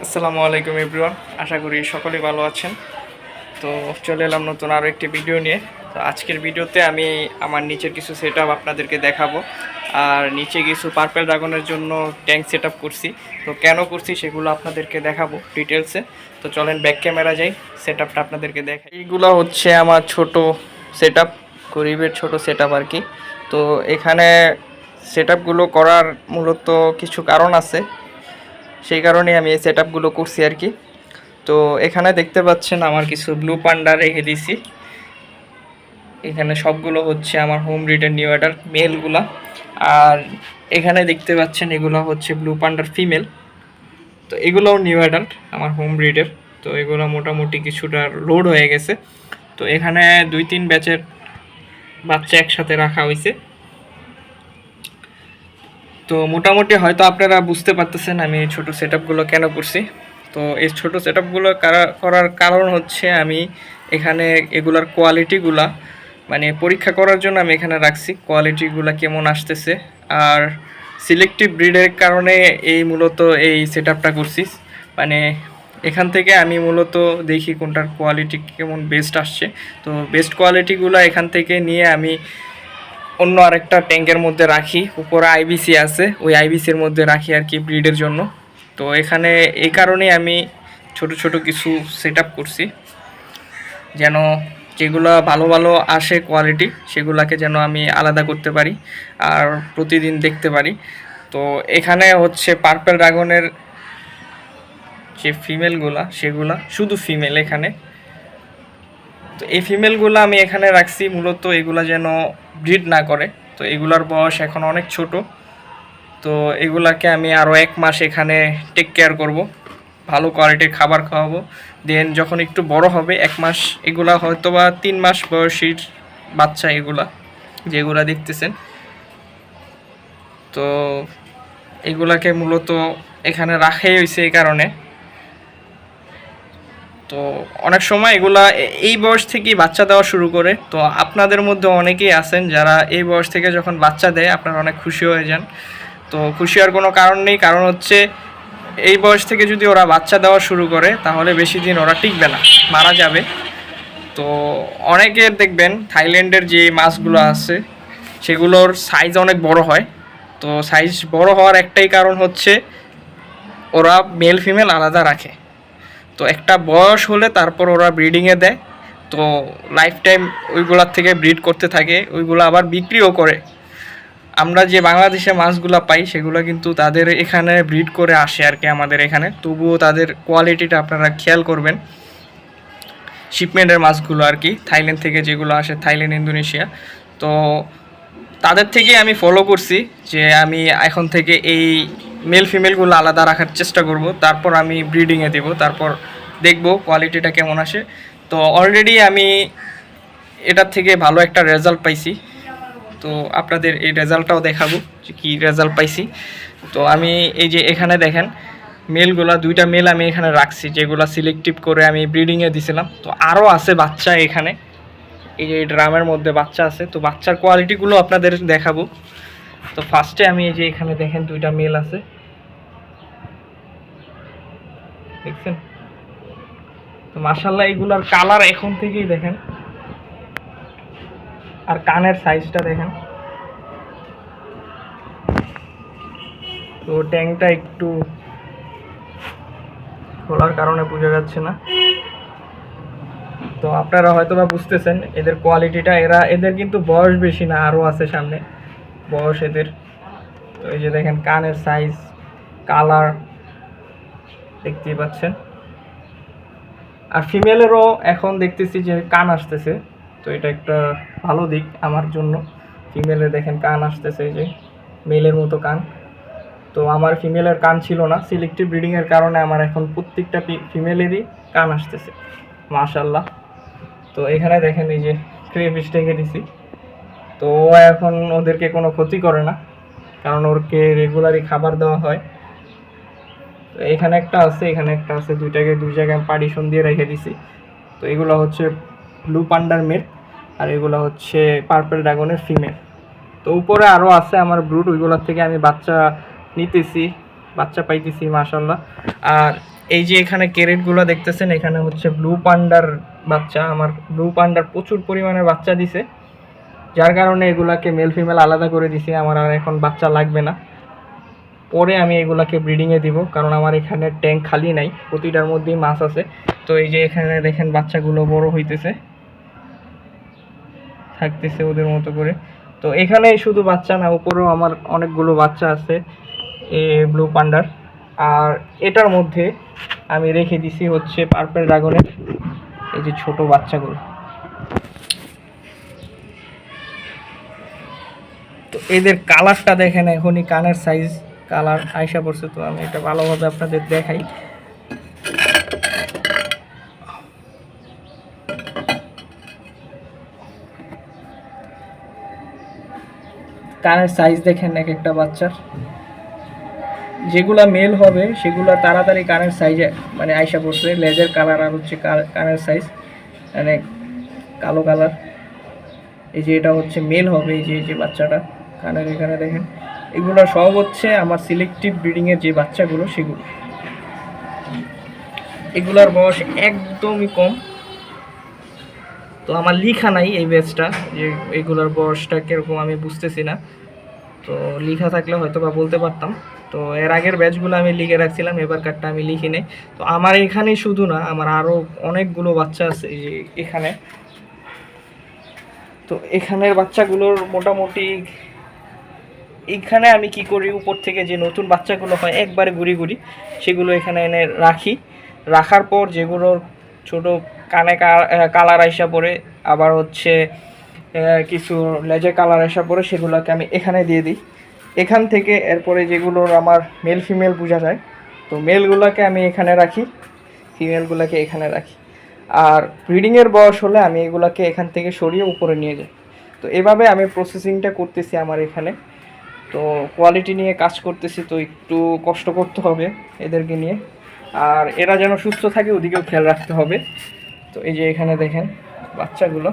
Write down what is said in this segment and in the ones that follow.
আসসালামু আলাইকুম এভরিওয়ান, আশা করি সকলেই ভালো আছেন। তো চলে এলাম নতুন আরও একটি ভিডিও নিয়ে। তো আজকের ভিডিওতে আমি আমার নিচের কিছু সেটআপ আপনাদেরকে দেখাবো, আর নিচে কিছু পার্পল ড্রাগনের জন্য ট্যাঙ্ক সেটআপ করছি। তো কেন করছি সেগুলো আপনাদেরকে দেখাবো ডিটেলসে। তো চলেন ব্যাক ক্যামেরা যাই, সেটআপটা আপনাদেরকে দেখাই। এইগুলো হচ্ছে আমার ছোট সেটআপ, গরিবের ছোট সেটআপ আর কি। তো এখানে সেটআপগুলো করার মূলত কিছু কারণ আছে, সেই কারণে আমি এই সেটআপগুলো করছি আর কি। তো এখানে দেখতে পাচ্ছেন আমার কিছু ব্লু পান্ডা রেখে দিছি। এখানে সবগুলো হচ্ছে আমার হোম ব্রিডের নিউ অ্যাডার মেলগুলা, আর এখানে দেখতে পাচ্ছেন এগুলো হচ্ছে ব্লু পান্ডার ফিমেল। তো এগুলোও নিউ অ্যাডাল্ট আমার হোম ব্রিডের। তো এগুলো মোটামুটি কিছুটা লোড হয়ে গেছে। তো এখানে 2-3 ব্যাচের বাচ্চা একসাথে রাখা হয়েছে। তো মোটামুটি হয়তো আপনারা বুঝতে পারতেছেন আমি এই ছোটো সেটআপগুলো কেন করছি। তো এই ছোটো সেটআপগুলো করার কারণ হচ্ছে আমি এখানে এগুলার কোয়ালিটিগুলা মানে পরীক্ষা করার জন্য আমি এখানে রাখছি, কোয়ালিটিগুলো কেমন আসতেছে। আর সিলেক্টিভ ব্রিডের কারণে এই মূলত এই সেটআপটা করছি। মানে এখান থেকে আমি মূলত দেখি কোনটার কোয়ালিটি কেমন বেস্ট আসছে। তো বেস্ট কোয়ালিটিগুলো এখান থেকে নিয়ে আমি অন্য আরেকটা ট্যাঙ্কের মধ্যে রাখি, উপরে আইবিসি আছে, ওই আইবিসির মধ্যে রাখি আর কি ব্রিডের জন্য। তো এখানে এই কারণেই আমি ছোট ছোট কিছু সেটআপ করছি, যেন যেগুলো ভালো ভালো আসে কোয়ালিটি সেগুলোকে যেন আমি আলাদা করতে পারি আর প্রতিদিন দেখতে পারি। তো এখানে হচ্ছে পার্পল ড্রাগনের যে ফিমেলগুলা সেগুলা শুধু ফিমেল এখানে। তো এই ফিমেলগুলো আমি এখানে রাখছি মূলত এগুলা যেন ব্রিড না করে। তো এগুলার বয়স এখন অনেক ছোট। তো এগুলাকে আমি আরও 1 মাস এখানে টেক কেয়ার করব, ভালো কোয়ালিটির খাবার খাওয়াবো। দেন যখন একটু বড় হবে 1 মাস, এগুলা হয়তো বা 3 মাস বয়সীর বাচ্চা এগুলা যেগুলা দেখতেছেন। তো এগুলাকে মূলত এখানে রাখাই হয়েছে এই কারণে। তো অনেক সময় এগুলা এই বয়স থেকেই বাচ্চা দেওয়া শুরু করে। তো আপনাদের মধ্যে অনেকেই আছেন যারা এই বয়স থেকে যখন বাচ্চা দেয় আপনারা অনেক খুশি হয়ে যান। তো খুশি হওয়ার কোনো কারণ নেই, কারণ হচ্ছে এই বয়স থেকে যদি ওরা বাচ্চা দেওয়া শুরু করে তাহলে বেশি দিন ওরা টিকবে না, মারা যাবে। তো অনেকের দেখবেন থাইল্যান্ডের যে মাছগুলো আছে সেগুলোর সাইজ অনেক বড় হয়। তো সাইজ বড় হওয়ার একটাই কারণ হচ্ছে ওরা মেল ফিমেল আলাদা রাখে। তো একটা বয়স হলে তারপর ওরা ব্রিডিংয়ে দেয়। তো লাইফ টাইম ওইগুলার থেকে ব্রিড করতে থাকে, ওইগুলো আবার বিক্রিও করে। আমরা যে বাংলাদেশে মাছগুলো পাই সেগুলো কিন্তু তাদের এখানে ব্রিড করে আসে আর কি আমাদের এখানে। তবুও তাদের কোয়ালিটিটা আপনারা খেয়াল করবেন, শিপমেন্টের মাছগুলো আর কি, থাইল্যান্ড থেকে যেগুলো আসে, থাইল্যান্ড, ইন্দোনেশিয়া। তো তাদের থেকে আমি ফলো করছি যে আমি এখন থেকে এই মেল ফিমেলগুলো আলাদা রাখার চেষ্টা করব, তারপর আমি ব্রিডিংয়ে দেব, তারপর দেখব কোয়ালিটিটা কেমন আসে। তো অলরেডি আমি এটার থেকে ভালো একটা রেজাল্ট পাইছি। তো আপনাদের এই রেজাল্টটাও দেখাবো যে কী রেজাল্ট পাইছি। তো আমি এই যে এখানে দেখেন মেলগুলা 2টা মেল আমি এখানে রাখছি, যেগুলো সিলেক্টিভ করে আমি ব্রিডিংয়ে দিছিলাম। তো আরও আছে বাচ্চা এখানে, এই যে ড্রামের মধ্যে বাচ্চা আছে। তো বাচ্চার কোয়ালিটিগুলো আপনাদের দেখাবো। তো ফার্স্টে আমি এই যে এখানে দেখেন 2টা মেল আছে, দেখছেন? তো মাশাআল্লাহ এগুলার কালার এখন থেকেই দেখেন, আর কানের সাইজটা দেখেন। তো ট্যাঙ্কটা একটু খোলার কারণে বোঝা যাচ্ছে না। তো আপনারা হয়তো বা বুঝতেছেন এদের কোয়ালিটিটা। এদের কিন্তু বয়স বেশি না, আরও আছে সামনে বয়স এদের। তো এই যে দেখেন কানের সাইজ, কালার দেখতেই পাচ্ছেন। আর ফিমেলেরও এখন দেখতেছি যে কান আসতেছে। তো এটা একটা ভালো দিক আমার জন্য। ফিমেলে দেখেন কান আসতেছে, এই যে মেলের মতো কান। তো আমার ফিমেলের কান ছিল না, সিলেক্টিভ ব্রিডিংয়ের কারণে আমার এখন প্রত্যেকটা ফিমেলেরই কান আসতেছে, মাশাআল্লাহ। তো এখানে দেখেন এই যে ক্রেফিশ রেখে দিছি। তো ও এখন ওদেরকে কোনো ক্ষতি করে না, কারণ ওরকে রেগুলারই খাবার দেওয়া হয়। তো এখানে একটা আছে, এখানে একটা আছে, দুইটাকে 2 জায়গায় পার্টিশন দিয়ে রেখে দিছি। তো এগুলো হচ্ছে ব্লু পান্ডার মেল, আর এগুলো হচ্ছে পার্পল ড্রাগনের ফিমেল। তো উপরে আরও আছে আমার ব্রুড, ওইগুলোর থেকে আমি বাচ্চা নিতেছি, বাচ্চা পাইতেছি মাশাআল্লাহ। আর এই যে এখানে ক্যারেটগুলো দেখতেছেন, এখানে হচ্ছে ব্লু পান্ডার বাচ্চা। আমার ব্লু পান্ডার প্রচুর পরিমাণে বাচ্চা দিছে, যার কারণে এগুলাকে মেল ফিমেল আলাদা করে দিছি। আমার আর এখন বাচ্চা লাগবে না, পরে আমি এগুলাকে ব্রিডিংয়ে দিব, কারণ আমার এখানে ট্যাঙ্ক খালি নাই, প্রতিটার মধ্যেই মাছ আছে। তো এই যে এখানে দেখেন বাচ্চাগুলো বড় হইতেছে, থাকতেছে ওদের মতো করে। তো এখানে শুধু বাচ্চা না, উপরেও আমার অনেকগুলো বাচ্চা আছে এই ব্লু পান্ডার। আর এটার মধ্যে আমি রেখে দিছি হচ্ছে পার্পল ড্রাগনের এই যে ছোট বাচ্চাগুলো। তো এদের কালারটা দেখেন, এখনই কানের সাইজ কালার আয়সা পড়ছে। তো আমি এটা ভালোভাবে আপনাদের দেখাই। কানের সাইজ দেখেন এক একটা বাচ্চার। যেগুলা মেল হবে সেগুলো তাড়াতাড়ি কানের সাইজে মানে আয়সা পড়ছে। লেজের কালার আর হচ্ছে কানের সাইজ মানে কালো কালার। এই যে এটা হচ্ছে মেল হবে, এই যে বাচ্চাটা কানের এখানে দেখেন। এগুলো সব হচ্ছে আমার সিলেক্টিভ ব্রিডিংয়ের যে বাচ্চাগুলো সেগুলো। এগুলার বয়স একদমই কম, তো আমার লিখা নাই এই ব্যাচটা যে এগুলার বয়সটা কীরকম আমি বুঝতেছি না। তো লিখা থাকলে হয়তো বা বলতে পারতাম। তো এর আগের ব্যাচগুলো আমি লিখে রাখছিলাম, এবার কার্ডটা আমি লিখি নাই। তো আমার এখানে শুধু না, আমার আরও অনেকগুলো বাচ্চা আছে এই যে এখানে। তো এখানের বাচ্চাগুলোর মোটামুটি এইখানে আমি কি করি, উপর থেকে যে নতুন বাচ্চাগুলো হয় একবারে গুড়ি সেগুলো এখানে এনে রাখি। রাখার পর যেগুলোর ছোট কানে কালার আইসা পড়ে, আবার হচ্ছে কিছু লেজে কালার আসা পরে সেগুলোকে আমি এখানে দিয়ে দিই। এখান থেকে এরপরে যেগুলোর আমার মেল ফিমেল বোঝা যায়, তো মেলগুলোকে আমি এখানে রাখি, ফিমেলগুলোকে এখানে রাখি। আর ব্রিডিংয়ের বয়স হলে আমি এগুলোকে এখান থেকে সরিয়ে উপরে নিয়ে যাই। তো এভাবে আমি প্রসেসিংটা করতেছি আমার এখানে। তো কোয়ালিটি নিয়ে কাজ করতেছি, তো একটু কষ্ট করতে হবে এদেরকে নিয়ে। আর এরা যেন সুস্থ থাকে ওদিকেও খেয়াল রাখতে হবে। তো এই যে এখানে দেখেন বাচ্চাগুলো,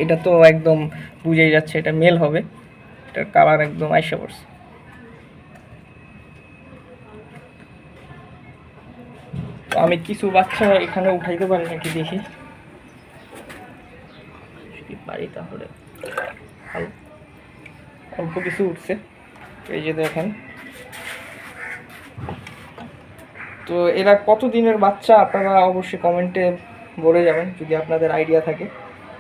এটা তো একদম বুঝেই যাচ্ছে এটা মেল হবে, এটার কালার একদম আইসা পড়ছে। তো আমি কিছু বাচ্চা এখানে উঠাইতে পারি নাকি দেখি, যদি পারি তাহলে ভালো। অল্প কিছু উঠছে, এই যে দেখেন। তো এরা কত দিনের বাচ্চা আপনারা অবশ্যই কমেন্টে বলে যাবেন যদি আপনাদের আইডিয়া থাকে।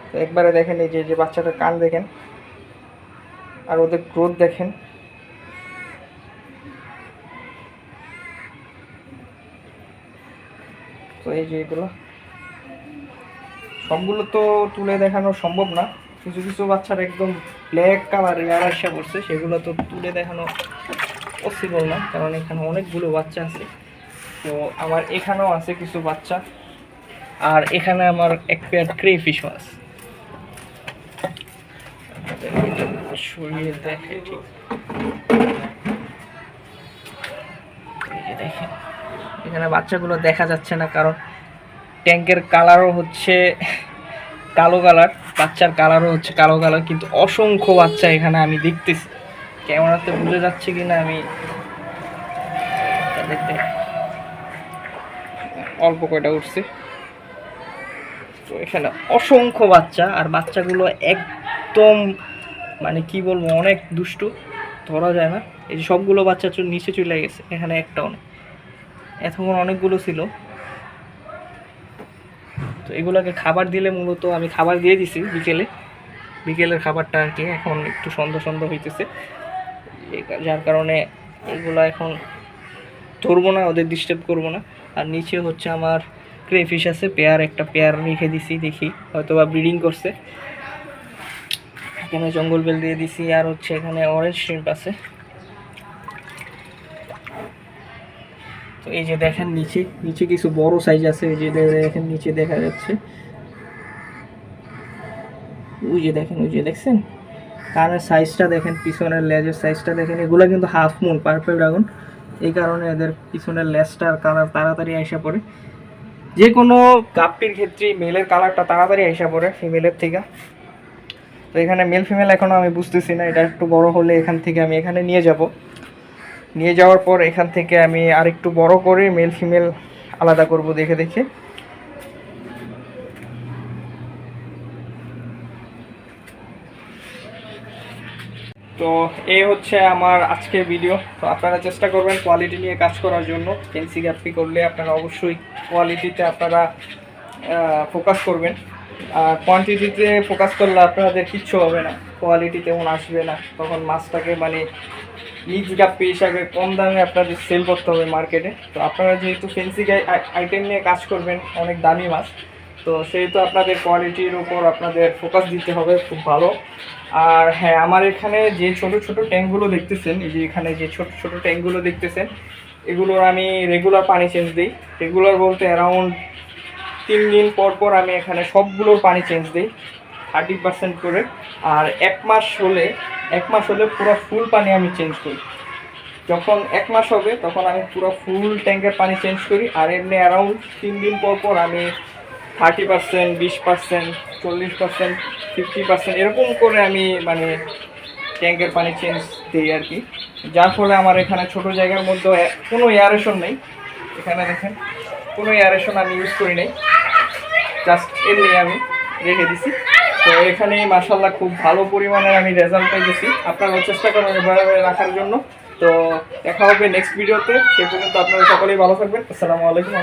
তো একবারে দেখেন এই যে বাচ্চাটার কান দেখেন, আর ওদের গ্রোথ দেখেন। তো এই যে এগুলো সবগুলো তো তুলে দেখানো সম্ভব না, কিছু কিছু বাচ্চার একদম ব্ল্যাক কালার এয়ার আসা পড়ছে, সেগুলো তো তুলে দেখানো পসিবল না, কারণ এখানে অনেকগুলো বাচ্চা আছে। তো আমার এখানেও আছে কিছু বাচ্চা, আর এখানে আমার এক পেয়ার ক্রেফিশও আছে। সরিয়ে দেখে ঠিক, দেখেন এখানে বাচ্চাগুলো দেখা যাচ্ছে না, কারণ ট্যাঙ্কের কালারও হচ্ছে কালো কালার, বাচ্চার কালারও হচ্ছে কালো কালার, কিন্তু অসংখ্য বাচ্চা এখানে আমি দেখতেছি। ক্যামেরাতে বুঝে যাচ্ছে কিনা আমি দেখতে, অল্প কয়টা উঠছে। তো এখানে অসংখ্য বাচ্চা, আর বাচ্চাগুলো একদম মানে কি বলবো অনেক দুষ্টু, ধরা যায় না। এই যে সবগুলো বাচ্চা নিচে চলে গেছে, এখানে একটাও নেই, এতক্ষণ অনেকগুলো ছিল। তো এগুলোকে খাবার দিলে, মূলত আমি খাবার দিয়ে দিছি বিকেলের খাবারটা আর কি। এখন একটু সন্ধ্যা হইতেছে, যার কারণে এগুলো এখন ধরবো না, ওদের ডিস্টার্ব করবো না। আর নিচে হচ্ছে আমার ক্রেফিশ আছে, একটা পেয়ার রেখে দিছি, দেখি হয়তো বা ব্রিডিং করছে। এখানে জঙ্গল বেল দিয়ে দিছি, আর হচ্ছে এখানে অরেঞ্জ শ্রিম্প আছে। তো এই যে দেখেন নিচে কিছু বড় সাইজ আছে, এই যে দেখেন নিচে দেখা যাচ্ছে, ওই যে দেখেন, ওই যে দেখছেন কানের সাইজটা দেখেন, পিছনের লেজের সাইজটা দেখেন। এগুলো কিন্তু হাফ মুন পার্পল ড্রাগন, এই কারণে এদের পিছনের লেজটার কালার তাড়াতাড়ি আইসা পড়ে। যে কোনো গাপ্পির ক্ষেত্রে মেলের কালারটা তাড়াতাড়ি আইসা পড়ে ফিমেলের থেকে। তো এখানে মেল ফিমেল এখনও আমি বুঝতেছি না, এটা একটু বড় হলে এখান থেকে আমি এখানে নিয়ে যাব। নিয়ে যাওয়ার পর এখান থেকে আমি আরেকটু বড় করে মেল ফিমেল আলাদা করব দেখে দেখে। তো এই হচ্ছে আমার আজকের ভিডিও। তো আপনারা চেষ্টা করবেন কোয়ালিটি নিয়ে কাজ করার জন্য। ফেন্সি গাপ্পি করলে আপনারা অবশ্যই কোয়ালিটিতে আপনারা ফোকাস করবেন। আর কোয়ান্টিটিতে ফোকাস করলে আপনাদের কিচ্ছু হবে না, কোয়ালিটি তেমন আসবে না। তখন মাছটাকে মানে মিক্স গাপ্পি হিসাবে কম দামে আপনাদের সেল করতে হবে মার্কেটে। তো আপনারা যেহেতু ফেন্সি আইটেম নিয়ে কাজ করবেন, অনেক দামি মাছ, তো সেহেতু আপনাদের কোয়ালিটির উপর আপনাদের ফোকাস দিতে হবে খুব ভালো। আর হ্যাঁ, আমার এখানে যে ছোট ছোট ট্যাঙ্কগুলো দেখতেছেন, এই যে এখানে যে ছোট ছোট ট্যাঙ্কগুলো দেখতেছেন, এগুলোর আমি রেগুলার পানি চেঞ্জ দিই। রেগুলার বলতে অ্যারাউন্ড 3 দিন পর পর আমি এখানে সবগুলোর পানি চেঞ্জ দিই 30% করে। আর এক মাস হলে পুরো ফুল পানি আমি চেঞ্জ করি। যখন 1 মাস হবে তখন আমি পুরো ফুল ট্যাঙ্কের পানি চেঞ্জ করি। আর এমনি অ্যারাউন্ড 3 দিন পর পর আমি 30%, 20%, 40%, 50% এরকম করে আমি মানে ট্যাঙ্কের পানি চেঞ্জ দিই আর কি। যার ফলে আমার এখানে ছোট জায়গার মধ্যে কোনো এয়ারেশন নেই। এখানে দেখেন কোনো এয়ারেশন আমি ইউজ করি নাই, জাস্ট এমনি আমি রেখে দিছি। তো এখানে মাশাআল্লাহ খুব ভালো পরিমাণে আমি রেজাল্ট পেয়েছি। আপনারাও চেষ্টা করবেন এভাবে রাখার জন্য। তো দেখা হবে নেক্সট ভিডিওতে। সে পর্যন্ত আপনারা সকলেই ভালো থাকবেন। আসসালামু আলাইকুম।